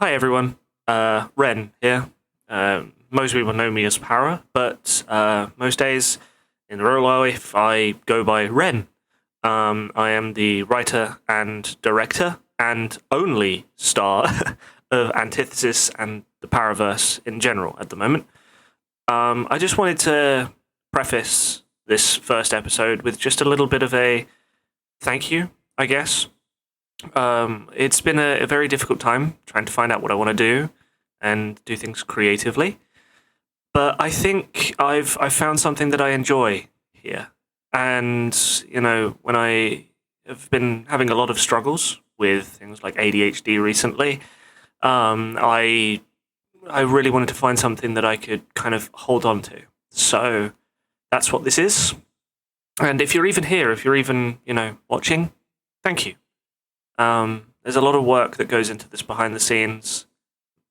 Hi everyone, Ren here. Most people know me as Para, but most days in real life I go by Ren. I am the writer and director and only star of Antithesis and the Paraverse in general at the moment. I just wanted to preface this first episode with just a little bit of a thank you, I guess. It's been a very difficult time trying to find out what I want to do and do things creatively. But I think I've found something that I enjoy here. And, you know, when I have been having a lot of struggles with things like ADHD recently, I really wanted to find something that I could kind of hold on to. So that's what this is. And if you're even here, if you're even, watching, thank you. There's a lot of work that goes into this behind the scenes,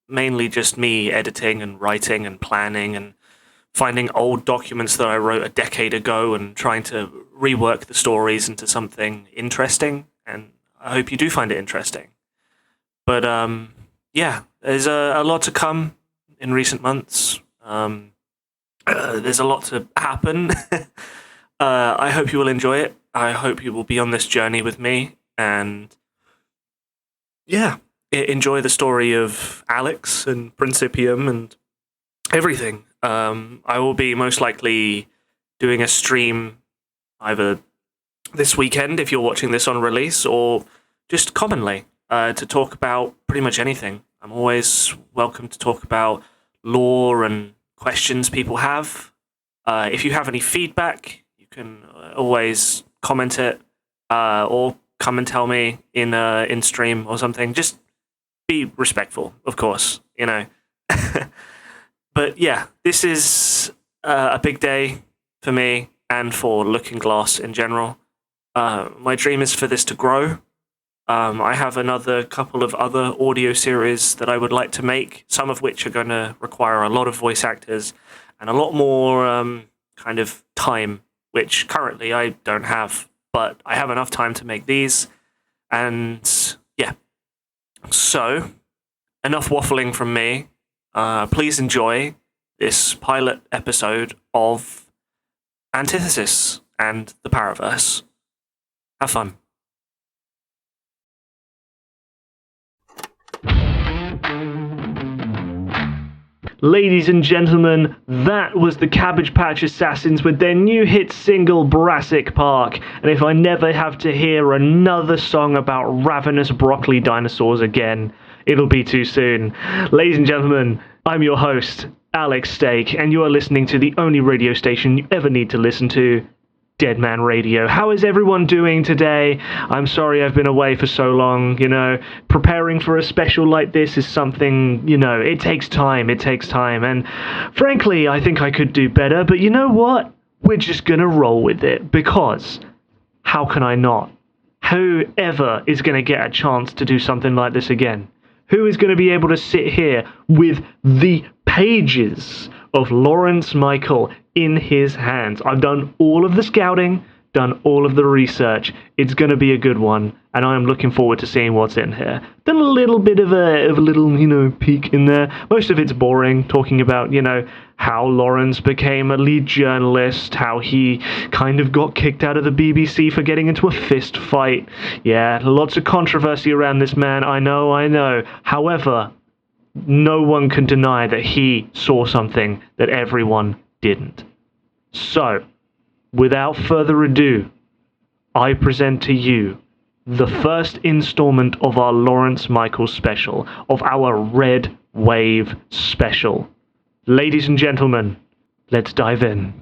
mainly just me editing and writing and planning and finding old documents that I wrote a decade ago and trying to rework the stories into something interesting, and I hope you do find it interesting. But there's a lot to come in recent months. There's a lot to happen. I hope you will enjoy it. I hope you will be on this journey with me, and enjoy the story of Alex and Principium and everything. I will be most likely doing a stream either this weekend, if you're watching this on release, or just commonly to talk about pretty much anything. I'm always welcome to talk about lore and questions people have. If you have any feedback, you can always comment it or come and tell me in stream or something. Just be respectful, of course, But yeah, this is a big day for me and for Looking Glass in general. My dream is for this to grow. I have another couple of other audio series that I would like to make, some of which are going to require a lot of voice actors and a lot more kind of time, which currently I don't have. But I have enough time to make these, and yeah. So, enough waffling from me. Please enjoy this pilot episode of Antithesis and the Paraverse. Have fun. Ladies and gentlemen, that was the Cabbage Patch Assassins with their new hit single, Brassic Park. And if I never have to hear another song about ravenous broccoli dinosaurs again, it'll be too soon. Ladies and gentlemen, I'm your host, Alex Steak, and you are listening to the only radio station you ever need to listen to, Deadman Radio. How is everyone doing today? I'm sorry I've been away for so long, Preparing for a special like this is something, it takes time, and frankly, I think I could do better, but you know what? We're just gonna roll with it, because how can I not? Who ever is gonna get a chance to do something like this again? Who is going to be able to sit here with the pages of Laurence Michael in his hands? I've done all of the scouting, done all of the research. It's going to be a good one, and I am looking forward to seeing what's in here. Done a little bit of a little, peek in there. Most of it's boring, talking about, how Laurence became a lead journalist, how he kind of got kicked out of the BBC for getting into a fist fight. Yeah, lots of controversy around this man, I know. However, no one can deny that he saw something that everyone didn't. So, without further ado, I present to you the first installment of our Laurence Michael special, of our Red Wave special. Ladies and gentlemen, let's dive in.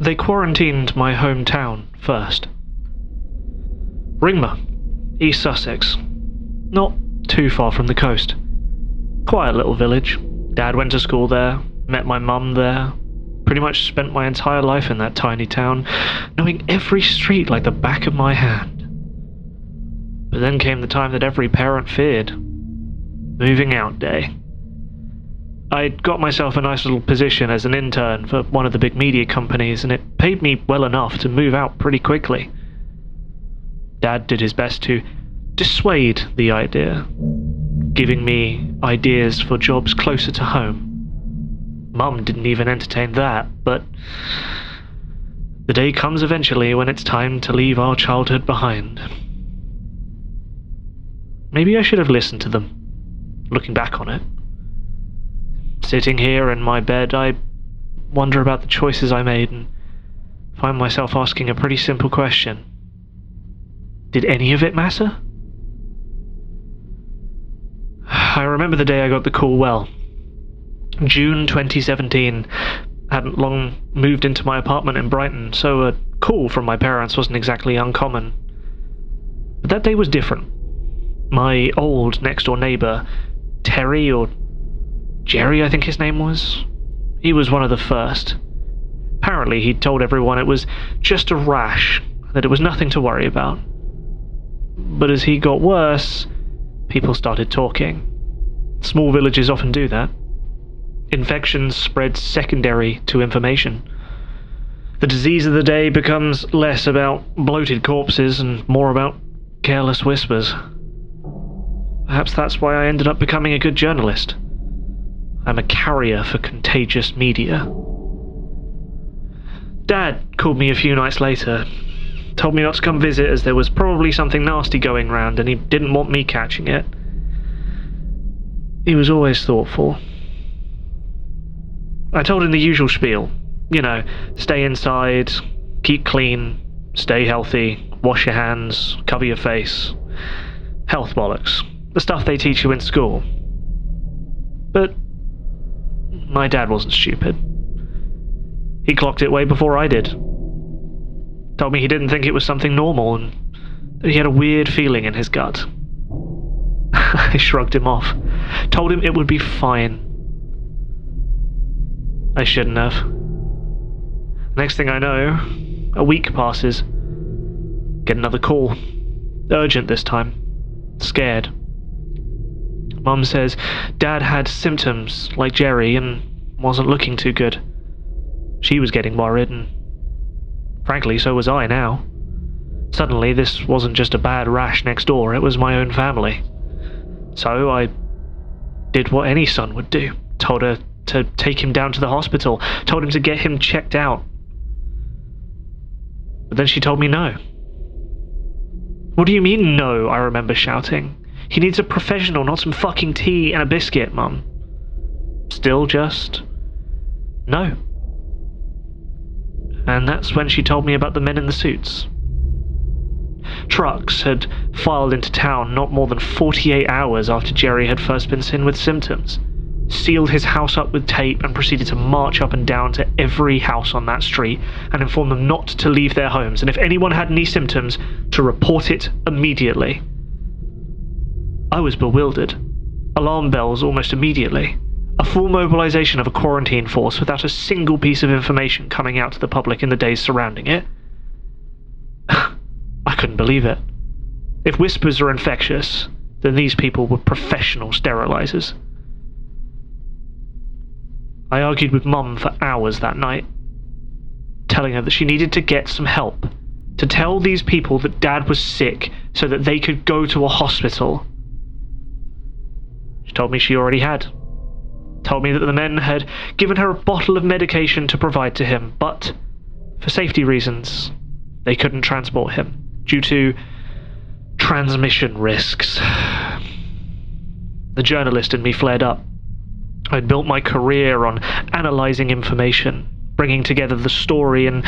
They quarantined my hometown first. Ringmer, East Sussex. Not too far from the coast. Quiet little village. Dad went to school there, met my mum there. Pretty much spent my entire life in that tiny town, knowing every street like the back of my hand. But then came the time that every parent feared. Moving out day. I'd got myself a nice little position as an intern for one of the big media companies, and it paid me well enough to move out pretty quickly. Dad did his best to dissuade the idea, giving me ideas for jobs closer to home. Mum didn't even entertain that, but the day comes eventually when it's time to leave our childhood behind. Maybe I should have listened to them, looking back on it. Sitting here in my bed, I wonder about the choices I made and find myself asking a pretty simple question. Did any of it matter? I remember the day I got the call well. June 2017. Hadn't long moved into my apartment in Brighton, so a call from my parents wasn't exactly uncommon. But that day was different. My old next-door neighbour, Terry, or Jerry I think his name was, he was one of the first. Apparently he'd told everyone it was just a rash, that it was nothing to worry about. But as he got worse, people started talking. Small villages often do that. Infections spread secondary to information. The disease of the day becomes less about bloated corpses and more about careless whispers. Perhaps that's why I ended up becoming a good journalist. I'm a carrier for contagious media. Dad called me a few nights later, told me not to come visit as there was probably something nasty going round and he didn't want me catching it. He was always thoughtful. I told him the usual spiel. You know, stay inside, keep clean, stay healthy, wash your hands, cover your face. Health bollocks. The stuff they teach you in school. But my dad wasn't stupid. He clocked it way before I did. Told me he didn't think it was something normal and that he had a weird feeling in his gut. I shrugged him off. Told him it would be fine. I shouldn't have. Next thing I know, a week passes. Get another call. Urgent this time. Scared. Mum says Dad had symptoms like Jerry and wasn't looking too good. She was getting worried, and frankly, so was I now. Suddenly, this wasn't just a bad rash next door, it was my own family. So I did what any son would do. Told her to take him down to the hospital, told him to get him checked out. But then she told me no. What do you mean no? I remember shouting. He needs a professional, not some fucking tea and a biscuit, Mum. Still just no. And that's when she told me about the men in the suits. Trucks had filed into town not more than 48 hours after Jerry had first been seen with symptoms, sealed his house up with tape and proceeded to march up and down to every house on that street and inform them not to leave their homes, and if anyone had any symptoms, to report it immediately. I was bewildered. Alarm bells almost immediately. A full mobilization of a quarantine force without a single piece of information coming out to the public in the days surrounding it. I couldn't believe it. If whispers are infectious, then these people were professional sterilizers. I argued with Mum for hours that night, telling her that she needed to get some help, to tell these people that Dad was sick so that they could go to a hospital. She told me she already had. Told me that the men had given her a bottle of medication to provide to him, but for safety reasons, they couldn't transport him due to transmission risks. The journalist in me flared up. I'd built my career on analysing information, bringing together the story and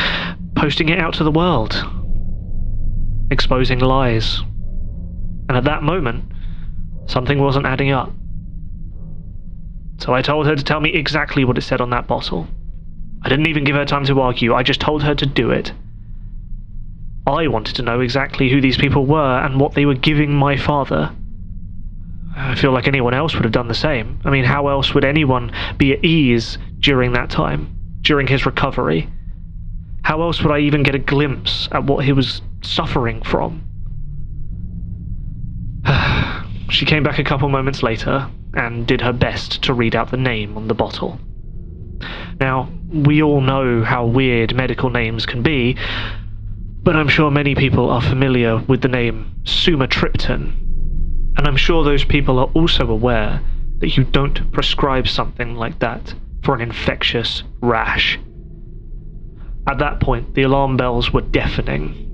posting it out to the world, exposing lies. And at that moment, something wasn't adding up. So I told her to tell me exactly what it said on that bottle. I didn't even give her time to argue, I just told her to do it. I wanted to know exactly who these people were and what they were giving my father. I feel like anyone else would have done the same. I mean, how else would anyone be at ease during that time, during his recovery? How else would I even get a glimpse at what he was suffering from? She came back a couple moments later and did her best to read out the name on the bottle. Now, we all know how weird medical names can be, but I'm sure many people are familiar with the name sumatriptan, and I'm sure those people are also aware that you don't prescribe something like that for an infectious rash. At that point, the alarm bells were deafening,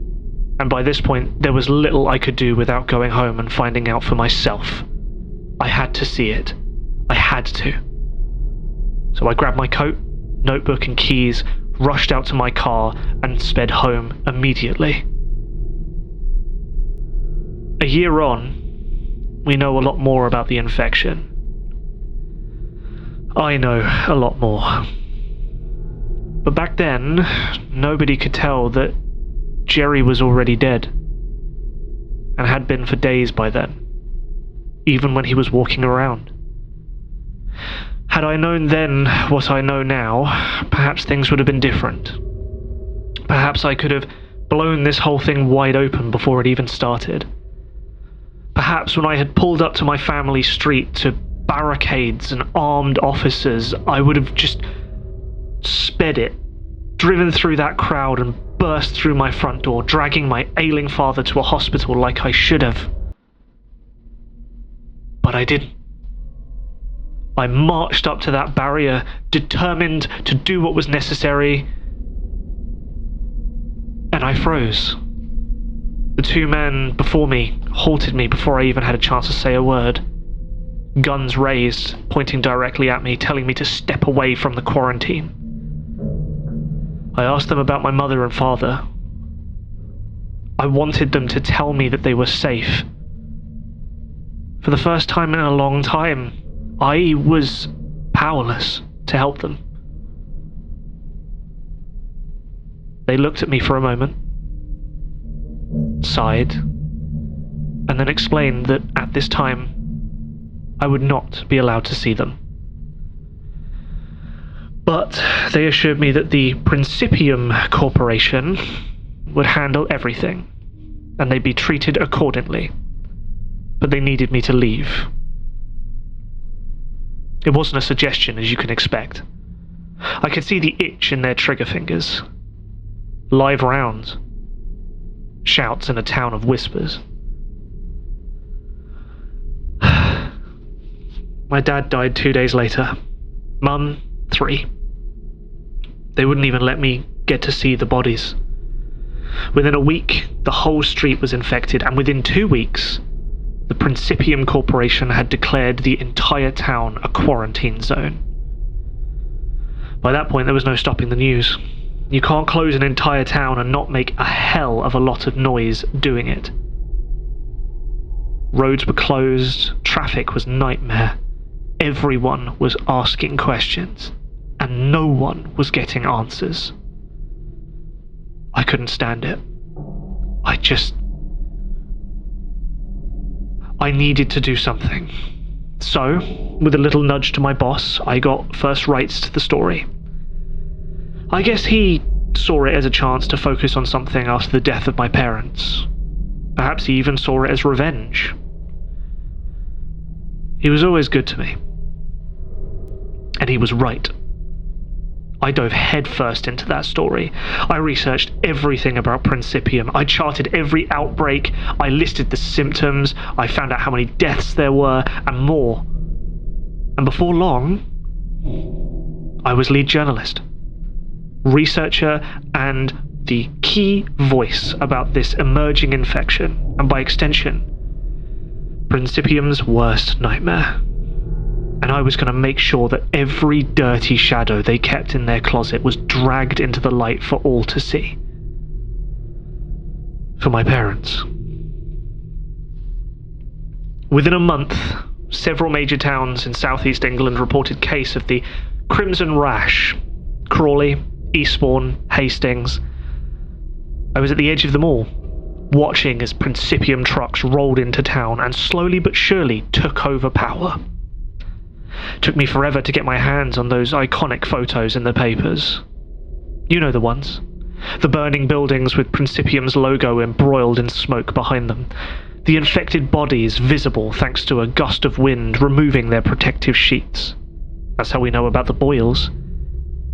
and by this point, there was little I could do without going home and finding out for myself. I had to see it. I had to. So I grabbed my coat, notebook and keys, rushed out to my car, and sped home immediately. A year on, we know a lot more about the infection. I know a lot more. But back then, nobody could tell that Jerry was already dead, and had been for days by then, even when he was walking around. Had I known then what I know now, perhaps things would have been different. Perhaps I could have blown this whole thing wide open before it even started. Perhaps when I had pulled up to my family street to barricades and armed officers, I would have just sped it, driven through that crowd and burst through my front door, dragging my ailing father to a hospital like I should have. But I didn't. I marched up to that barrier, determined to do what was necessary, and I froze. The two men before me halted me before I even had a chance to say a word. Guns raised, pointing directly at me, telling me to step away from the quarantine. I asked them about my mother and father. I wanted them to tell me that they were safe. For the first time in a long time, I was powerless to help them. They looked at me for a moment, sighed, and then explained that at this time, I would not be allowed to see them. But they assured me that the Principium Corporation would handle everything, and they'd be treated accordingly. But they needed me to leave. It wasn't a suggestion, as you can expect. I could see the itch in their trigger fingers. Live rounds. Shouts in a town of whispers. My dad died 2 days later. Mum, 3. They wouldn't even let me get to see the bodies. Within a week, the whole street was infected, and within 2 weeks, the Principium Corporation had declared the entire town a quarantine zone. By that point, there was no stopping the news. You can't close an entire town and not make a hell of a lot of noise doing it. Roads were closed, traffic was nightmare. Everyone was asking questions, and no one was getting answers. I couldn't stand it. I needed to do something. So, with a little nudge to my boss, I got first rights to the story. I guess he saw it as a chance to focus on something after the death of my parents. Perhaps he even saw it as revenge. He was always good to me. And he was right. I dove headfirst into that story. I researched everything about Principium. I charted every outbreak. I listed the symptoms. I found out how many deaths there were, and more. And before long, I was lead journalist, researcher, and the key voice about this emerging infection, and by extension, Principium's worst nightmare. And I was going to make sure that every dirty shadow they kept in their closet was dragged into the light for all to see. For my parents. Within a month, several major towns in southeast England reported case of the Crimson Rash. Crawley, Eastbourne, Hastings. I was at the edge of them all, watching as Principium trucks rolled into town and slowly but surely took over power. Took me forever to get my hands on those iconic photos in the papers. You know the ones. The burning buildings with Principium's logo embroiled in smoke behind them. the infected bodies visible thanks to a gust of wind removing their protective sheets. That's how we know about the boils.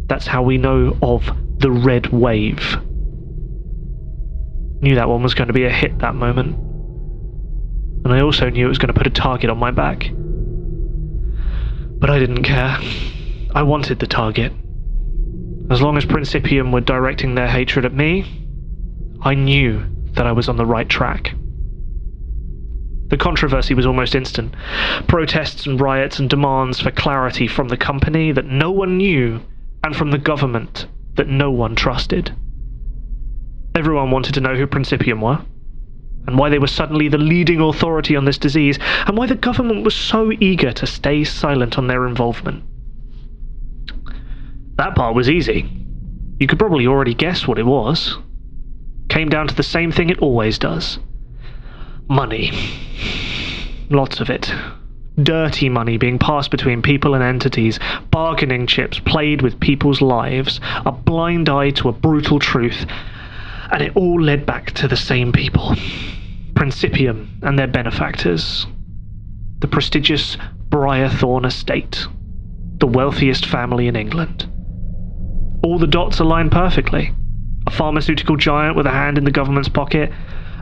That's how we know of the red wave. Knew that one was going to be a hit that moment. And I also knew it was going to put a target on my back. But I didn't care. I wanted the target. As long as Principium were directing their hatred at me, I knew that I was on the right track. The controversy was almost instant. Protests and riots and demands for clarity from the company that no one knew and from the government that no one trusted. Everyone wanted to know who Principium were, and why they were suddenly the leading authority on this disease, and why the government was so eager to stay silent on their involvement. That part was easy. You could probably already guess what it was. Came down to the same thing it always does. Money. Lots of it. Dirty money being passed between people and entities, bargaining chips played with people's lives, a blind eye to a brutal truth, and it all led back to the same people. Principium and their benefactors. The prestigious Briarthorne estate. The wealthiest family in England. All the dots aligned perfectly. A pharmaceutical giant with a hand in the government's pocket,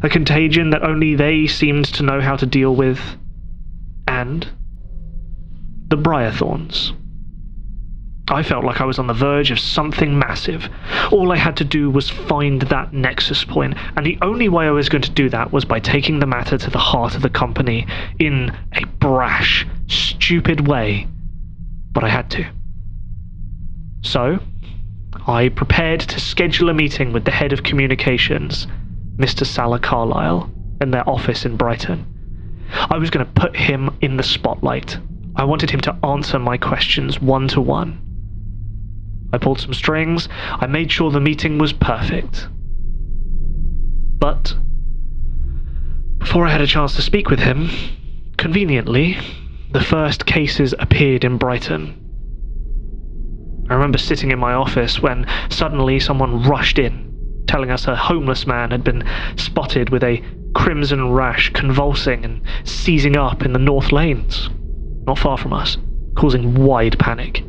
a contagion that only they seemed to know how to deal with, and the Briarthorns. I felt like I was on the verge of something massive. All I had to do was find that nexus point, and the only way I was going to do that was by taking the matter to the heart of the company in a brash, stupid way. But I had to. So, I prepared to schedule a meeting with the head of communications, Mr. Salah Carlyle, in their office in Brighton. I was going to put him in the spotlight. I wanted him to answer my questions one-to-one. I pulled some strings. I made sure the meeting was perfect. But before I had a chance to speak with him, conveniently, the first cases appeared in Brighton. I remember sitting in my office when suddenly someone rushed in, telling us a homeless man had been spotted with a crimson rash convulsing and seizing up in the north lanes, not far from us, causing wide panic.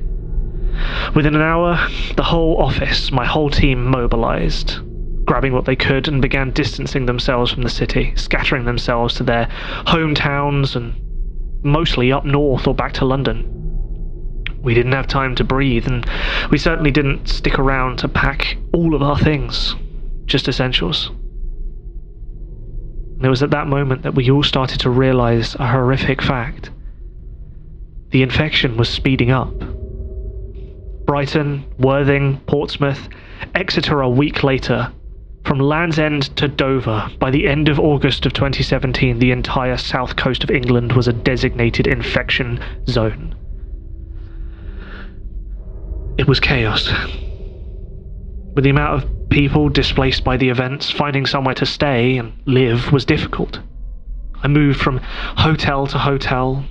Within an hour, the whole office, my whole team mobilized, grabbing what they could and began distancing themselves from the city, scattering themselves to their hometowns and mostly up north or back to London. We didn't have time to breathe, and we certainly didn't stick around to pack all of our things, just essentials. And it was at that moment that we all started to realize a horrific fact. The infection was speeding up. Brighton, Worthing, Portsmouth, Exeter a week later. From Land's End to Dover, by the end of August of 2017, the entire south coast of England was a designated infection zone. It was chaos. With the amount of people displaced by the events, finding somewhere to stay and live was difficult. I moved from hotel to hotel.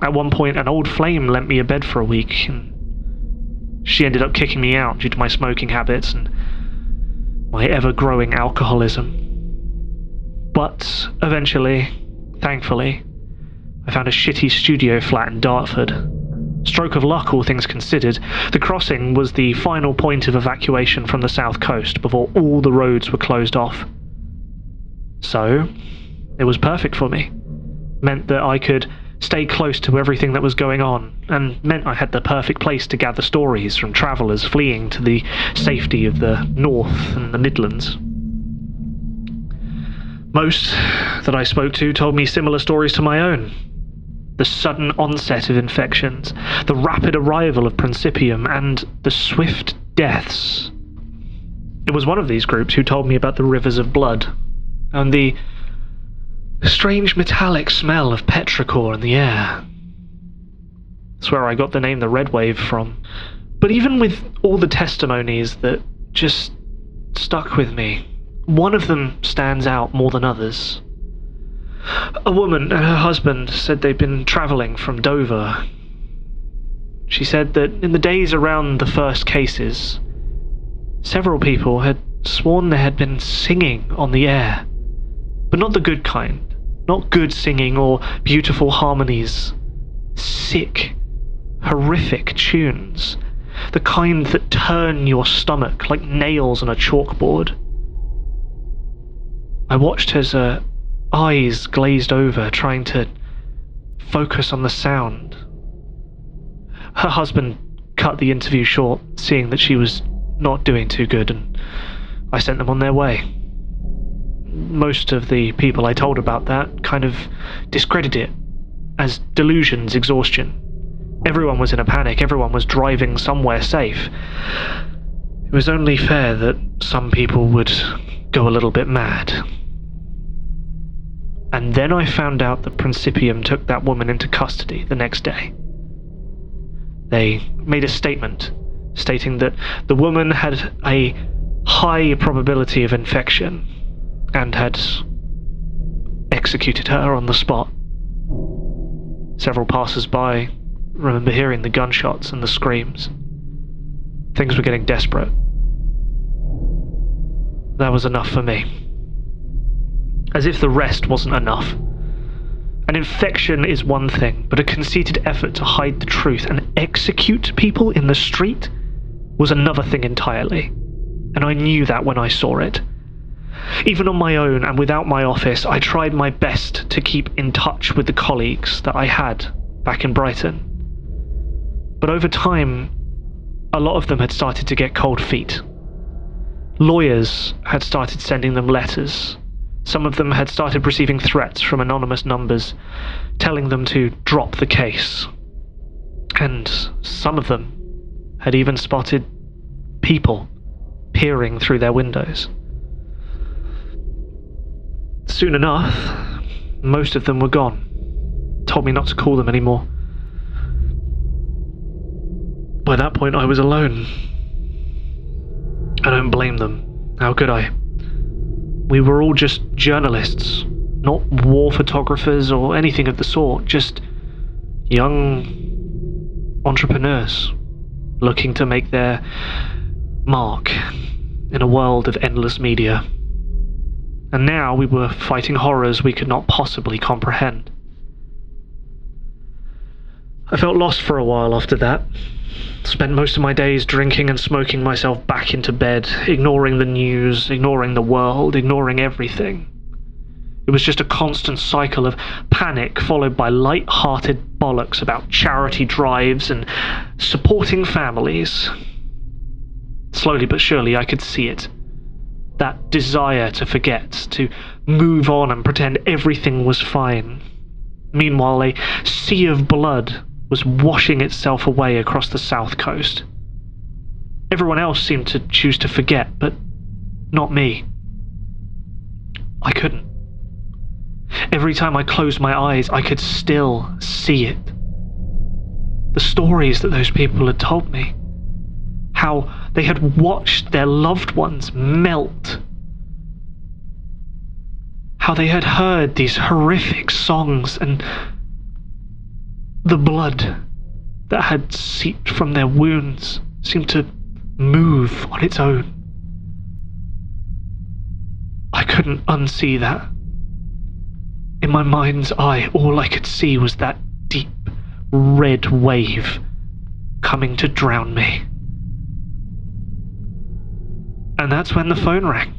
At one point, an old flame lent me a bed for a week, and she ended up kicking me out due to my smoking habits and my ever-growing alcoholism. But eventually, thankfully, I found a shitty studio flat in Dartford. Stroke of luck, all things considered. The crossing was the final point of evacuation from the south coast before all the roads were closed off. So, it was perfect for me. Meant that I could stay close to everything that was going on, and meant I had the perfect place to gather stories from travellers fleeing to the safety of the North and the Midlands. Most that I spoke to told me similar stories to my own. The sudden onset of infections, the rapid arrival of Principium, and the swift deaths. It was one of these groups who told me about the rivers of blood, and the strange metallic smell of petrichor in the air. That's where I got the name the Red Wave from. But even with all the testimonies that just stuck with me, one of them stands out more than others. A woman and her husband said they'd been travelling from Dover. She said that in the days around the first cases, several people had sworn they had been singing on the air, but not the good kind, Not good singing or beautiful harmonies. Sick, horrific tunes. The kind that turn your stomach like nails on a chalkboard. I watched as her eyes glazed over, trying to focus on the sound. Her husband cut the interview short, seeing that she was not doing too good, and I sent them on their way. Most of the people I told about that kind of discredited it as delusions, exhaustion. Everyone was in a panic, everyone was driving somewhere safe. It was only fair that some people would go a little bit mad. And then I found out that Principium took that woman into custody the next day. They made a statement stating that the woman had a high probability of infection and had executed her on the spot. Several passers-by remember hearing the gunshots and the screams. Things were getting desperate. That was enough for me. As if the rest wasn't enough. An infection is one thing, but a conceited effort to hide the truth and execute people in the street was another thing entirely. And I knew that when I saw it. Even on my own and without my office, I tried my best to keep in touch with the colleagues that I had back in Brighton. But over time, a lot of them had started to get cold feet. Lawyers had started sending them letters. Some of them had started receiving threats from anonymous numbers, telling them to drop the case. And some of them had even spotted people peering through their windows. Soon enough, most of them were gone. Told me not to call them anymore. By that point, I was alone. I don't blame them. How could I? We were all just journalists, not war photographers or anything of the sort, just young entrepreneurs looking to make their mark in a world of endless media. And now we were fighting horrors we could not possibly comprehend. I felt lost for a while after that. Spent most of my days drinking and smoking myself back into bed, ignoring the news, ignoring the world, ignoring everything. It was just a constant cycle of panic followed by light-hearted bollocks about charity drives and supporting families. Slowly but surely I could see it. That desire to forget, to move on and pretend everything was fine. Meanwhile, a sea of blood was washing itself away across the south coast. Everyone else seemed to choose to forget, but not me. I couldn't. Every time I closed my eyes, I could still see it. The stories that those people had told me. How they had watched their loved ones melt. How they had heard these horrific songs and the blood that had seeped from their wounds seemed to move on its own. I couldn't unsee that. In my mind's eye, all I could see was that deep red wave coming to drown me. And that's when the phone rang.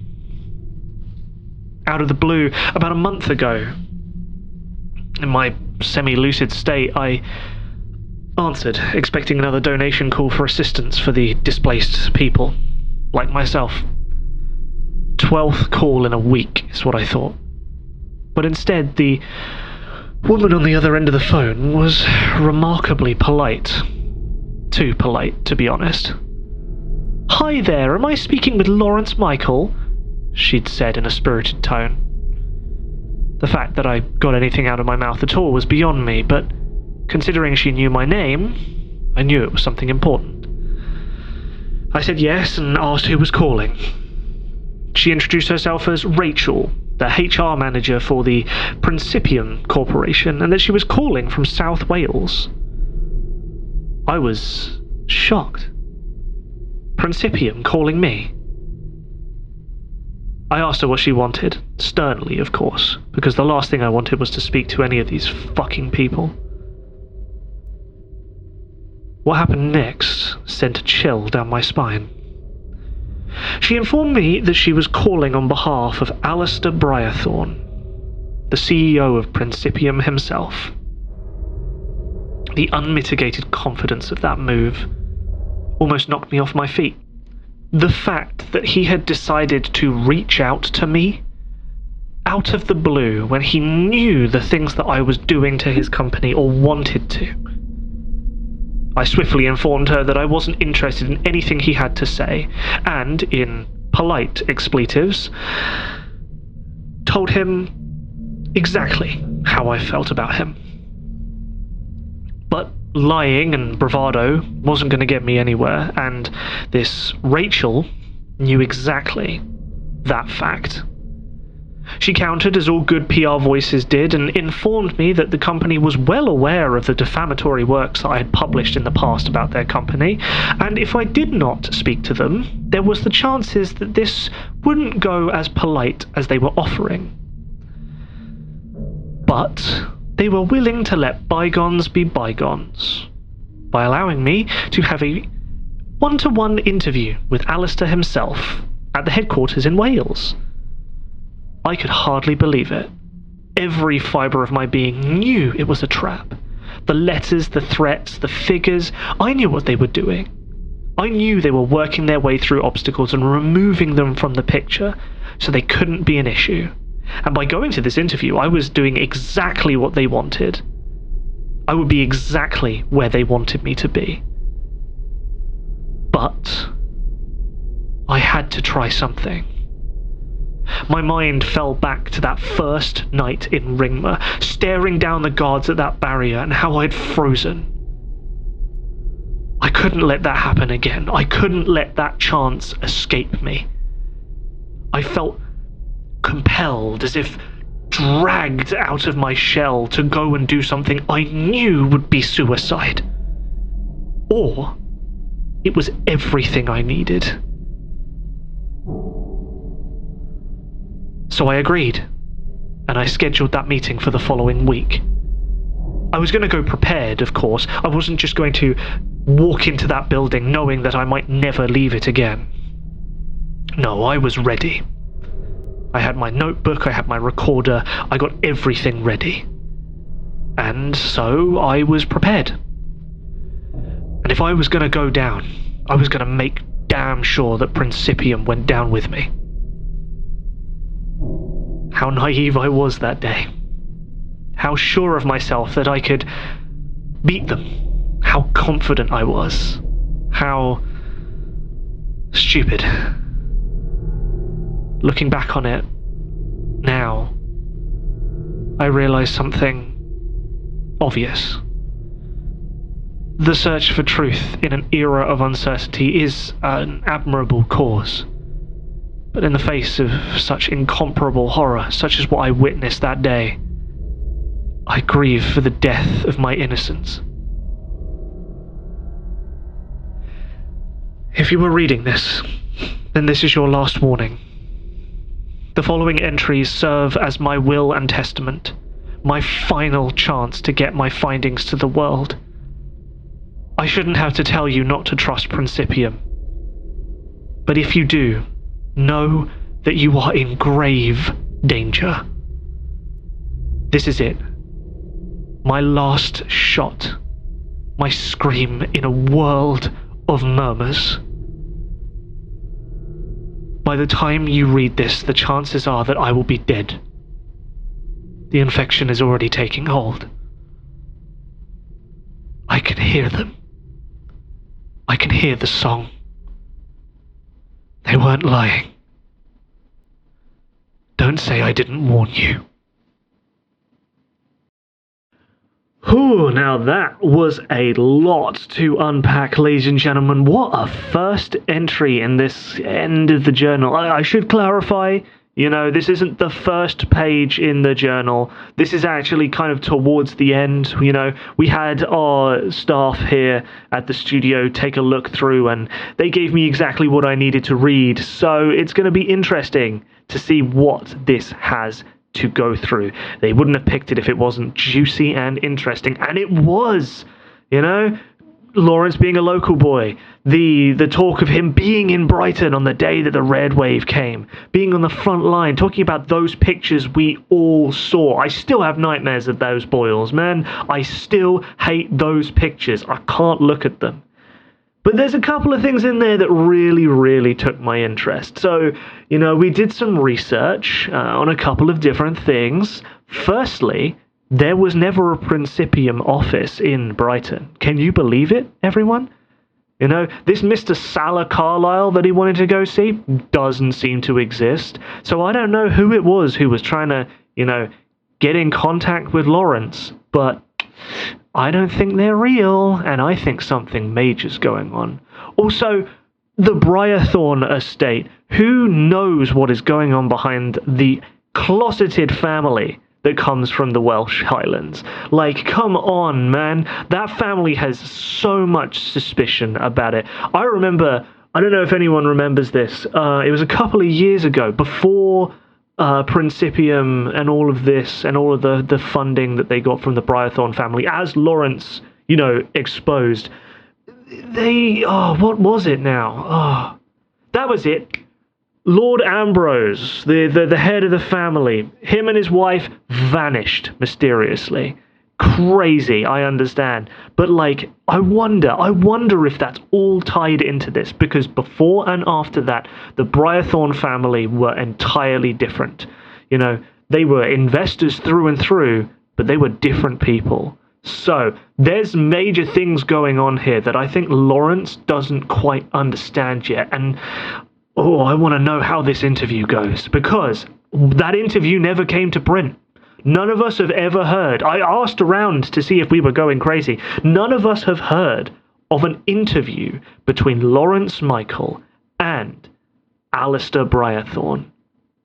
Out of the blue, about a month ago. In my semi-lucid state, I answered, expecting another donation call for assistance for the displaced people, like myself. 12th call in a week is what I thought. But instead, the woman on the other end of the phone was remarkably polite. Too polite, to be honest. "Hi there, am I speaking with Laurence Michael?" she'd said in a spirited tone. The fact that I got anything out of my mouth at all was beyond me, but considering she knew my name, I knew it was something important. I said yes and asked who was calling. She introduced herself as Rachel, the HR manager for the Principium Corporation, and that she was calling from South Wales. I was shocked. Principium calling me. I asked her what she wanted, sternly, of course, because the last thing I wanted was to speak to any of these fucking people. What happened next sent a chill down my spine. She informed me that she was calling on behalf of Alistair Briarthorne, the CEO of Principium himself. The unmitigated confidence of that move almost knocked me off my feet. The fact that he had decided to reach out to me out of the blue when he knew the things that I was doing to his company or wanted to. I swiftly informed her that I wasn't interested in anything he had to say, and, in polite expletives, told him exactly how I felt about him. But lying and bravado wasn't going to get me anywhere, and this Rachel knew exactly that fact. She countered as all good PR voices did and informed me that the company was well aware of the defamatory works that I had published in the past about their company, and if I did not speak to them, there was the chances that this wouldn't go as polite as they were offering. But they were willing to let bygones be bygones by allowing me to have a one-to-one interview with Alistair himself at the headquarters in Wales. I could hardly believe it. Every fibre of my being knew it was a trap. The letters, the threats, the figures, I knew what they were doing. I knew they were working their way through obstacles and removing them from the picture so they couldn't be an issue. And by going to this interview, I was doing exactly what they wanted. I would be exactly where they wanted me to be. But I had to try something. My mind fell back to that first night in Ringmer, staring down the guards at that barrier and how I'd frozen. I couldn't let that happen again. I couldn't let that chance escape me. I felt compelled, as if dragged out of my shell to go and do something I knew would be suicide. Or it was everything I needed. So I agreed, and I scheduled that meeting for the following week. I was going to go prepared, of course. I wasn't just going to walk into that building knowing that I might never leave it again. No, I was ready. I had my notebook, I had my recorder, I got everything ready. And so I was prepared. And if I was going to go down, I was going to make damn sure that Principium went down with me. How naive I was that day. How sure of myself that I could beat them. How confident I was. How stupid. Looking back on it now, I realize something obvious. The search for truth in an era of uncertainty is an admirable cause. But in the face of such incomparable horror, such as what I witnessed that day, I grieve for the death of my innocence. If you were reading this, then this is your last warning. The following entries serve as my will and testament, my final chance to get my findings to the world. I shouldn't have to tell you not to trust Principium. But if you do, know that you are in grave danger. This is it. My last shot. My scream in a world of murmurs. By the time you read this, the chances are that I will be dead. The infection is already taking hold. I can hear them. I can hear the song. They weren't lying. Don't say I didn't warn you. Whew, now that was a lot to unpack, ladies and gentlemen. What a first entry in this end of the journal. I should clarify, this isn't the first page in the journal. This is actually kind of towards the end. We had our staff here at the studio take a look through and they gave me exactly what I needed to read. So it's going to be interesting to see what this has to go through. They wouldn't have picked it if it wasn't juicy and interesting, and it was, you know. Laurence being a local boy, the talk of him being in Brighton on the day that the red wave came, being on the front line, talking about those pictures we all saw. I still have nightmares of those boils, man. I still hate those pictures. I can't look at them. But there's a couple of things in there that really, really took my interest. So, you know, we did some research on a couple of different things. Firstly, there was never a Principium office in Brighton. Can you believe it, everyone? You know, this Mr. Salah Carlyle that he wanted to go see doesn't seem to exist. So I don't know who it was who was trying to, you know, get in contact with Laurence, but I don't think they're real, and I think something major's going on. Also, the Briarthorne estate. Who knows what is going on behind the closeted family that comes from the Welsh Highlands? Like, come on, man. That family has so much suspicion about it. I remember, I don't know if anyone remembers this, it was a couple of years ago, before Principium and all of this, and all of the funding that they got from the Briarthorne family, as Laurence, you know, exposed. What was it now? That was it. Lord Ambrose, the head of the family, him and his wife vanished mysteriously. Crazy, I understand. But, like, I wonder if that's all tied into this, because before and after that, the Briarthorne family were entirely different. You know, they were investors through and through, but they were different people. So, there's major things going on here that I think Laurence doesn't quite understand yet, and I want to know how this interview goes, because that interview never came to print. None of us have ever heard. I asked around to see if we were going crazy. None of us have heard of an interview between Laurence Michael and Alistair Briarthorne,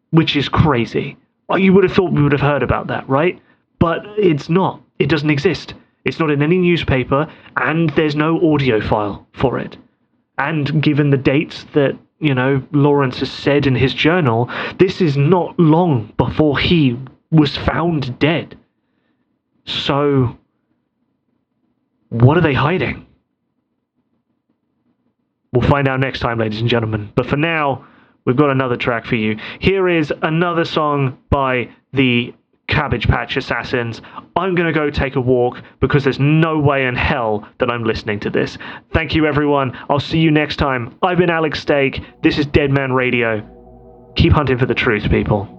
which is crazy. You would have thought we would have heard about that, right? But it's not. It doesn't exist. It's not in any newspaper, and there's no audio file for it. And given the dates that, you know, Laurence has said in his journal, this is not long before he was found dead. So, what are they hiding? We'll find out next time, ladies and gentlemen. But for now, we've got another track for you. Here is another song by the Cabbage Patch Assassins. I'm going to go take a walk because there's no way in hell that I'm listening to this. Thank you, everyone. I'll see you next time. I've been Alex Stake. This is Deadman Radio. Keep hunting for the truth, people.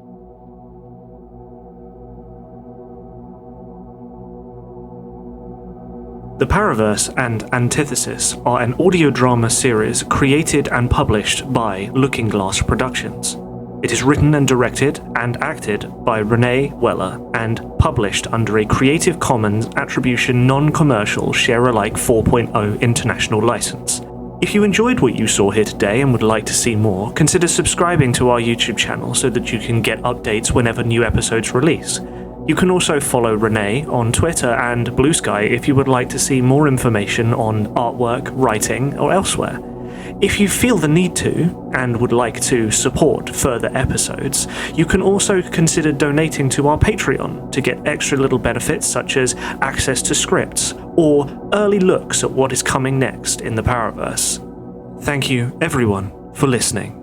The Paraverse and Antithesis are an audio drama series created and published by Looking Glass Productions. It is written and directed and acted by Renee Weller and published under a Creative Commons Attribution Non-Commercial Share-alike 4.0 international license. If you enjoyed what you saw here today and would like to see more, consider subscribing to our YouTube channel so that you can get updates whenever new episodes release. You can also follow Renee on Twitter and Blue Sky if you would like to see more information on artwork, writing, or elsewhere. If you feel the need to, and would like to support further episodes, you can also consider donating to our Patreon to get extra little benefits such as access to scripts, or early looks at what is coming next in the Paraverse. Thank you, everyone, for listening.